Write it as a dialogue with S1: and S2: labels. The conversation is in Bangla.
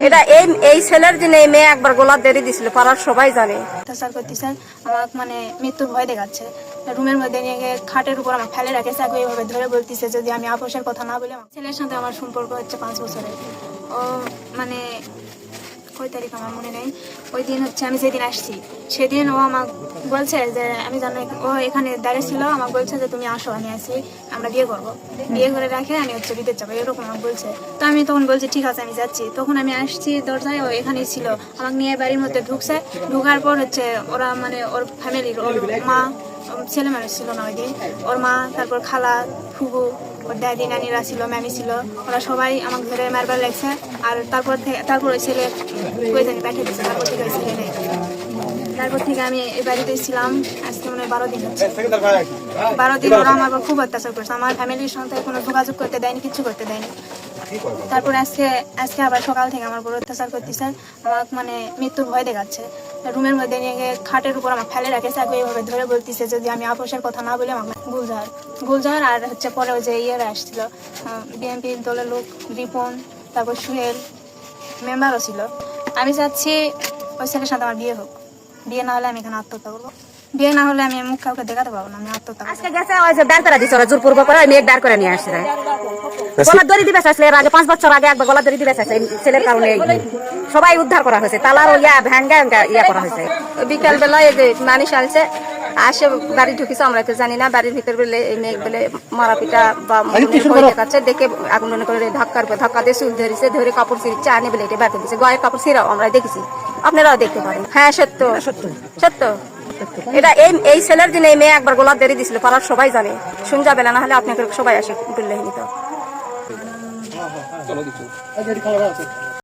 S1: এটা এই ছেলের জন্য এই মেয়ে একবার গোলাপ দেরি দিছিল, পাড়ার সবাই জানে।
S2: অত্যাচার করতেছেন, আমাকে মানে মৃত্যুর ভয় দেখাচ্ছে। রুমের মধ্যে নিয়ে গিয়ে খাটের উপর আমার ফেলে রাখেছে, এইভাবে ধরে বলতেছে যদি আমি আপোষের কথা না বলে। ছেলের সাথে আমার সম্পর্ক হচ্ছে 5 বছরের। ও মানে কয় তারিখ আমার মনে নেই, ওই দিন হচ্ছে আমি যেদিন আসছি সেদিন ও আমাকে বলছে যে আমি জানো, ও এখানে দাঁড়িয়ে ছিল, আমাকে বলছে যে তুমি আসো, আমি আসি, আমরা বিয়ে করবো, বিয়ে করে রাখে আমি হচ্ছে বিদেশ যাবো, এরকম আমাকে বলছে। তো আমি তখন বলছি ঠিক আছে আমি যাচ্ছি। তখন আমি আসছি দরজায়, ও এখানেই ছিল, আমাকে নিয়ে বাড়ির মধ্যে ঢুকছে। ঢুকার পর হচ্ছে ওরা মানে ওর ফ্যামিলির, ওর মা, ছেলে মানুষ ছিল না ওই দিন, ওর মা, তারপর খালা, ফুবু, ওর দাদি, নানিরা ছিল, ম্যামি ছিল, ওরা সবাই আমাকে ধরে মারবার লাগছে। আর তারপর ওই ছেলে কই জানি পাঠিয়ে দিচ্ছে, তারপর থেকে ওই ছেলে নেই। তারপর থেকে আমি এই বাড়িতে ছিলাম আজকে মনে হয় 12 দিন হচ্ছে। 12 দিন ওরা আমার খুব অত্যাচার করছে, আমার ফ্যামিলির সঙ্গে কোনো যোগাযোগ করতে দেয়নি, কিছু করতে দেয়নি। তারপরে আজকে আবার সকাল থেকে আমার উপর অত্যাচার করতেছে, আমাকে মানে মৃত্যুর ভয় দেখাচ্ছে। রুমের মধ্যে নিয়ে গিয়ে খাটের উপর আমার ফেলে রাখেছে, এইভাবে ধরে বলতেছে যদি আমি আপোষের কথা না বলে আমাকে গুলজার আর হচ্ছে পরে ওই যে ইয়েরা আসছিল, বিএনপি দলের লোক, রিপন, তারপর সুহেল মেম্বারও ছিল। আমি চাচ্ছি ওই ছেলের সাথে আমার বিয়ে হোক, বিয়ে না হলে আমি এখানে আত্মহত্যা করবো, বিয়ে না হলে আমি মুখ কাউকে দেখাতে পারবো না, আমি আত্মহত্যা করবো।
S1: আজকে গেছে ওই যে দাঁড় করে দিছে, ওরা জোরপূর্বক করে মেয়ে দাঁড় করে নিয়ে আসছে। গলার দড়ি দিবে চাইছিল, এর আগে 5 বছর আগে একবার গলার দড়ি দিবে চাইছে, এই ছেলের কারণে সবাই উদ্ধার করা হয়েছে, তালার ইয়া করা হয়েছে।
S3: বিকাল বেলা এই যে মানুষ আসছে, আসে বাড়ি ঢুকিছে, আমরা তো জানি না। বাড়ির ভিতর বলে মেঘ বলে মারাপিটা বা দেখাচ্ছে, দেখে আগুন করে ধাক্কা দিয়ে চুল ধরেছে, ধরে কাপড় ছিঁড়ছে, আনে বলে এটা বেঁধে দিচ্ছে, গায়ের কাপড় ছিঁড়াও আমরা দেখেছি, আপনারাও দেখতে পারেন। হ্যাঁ সত্য সত্য।
S1: এটা এই ছেলের জন্য এই মেয়ে একবার গোলাপ দেরি দিছিল, পাড়ার সবাই জানে। শুন যাবে না, হলে আপনাকে সবাই আসে বললে নিত।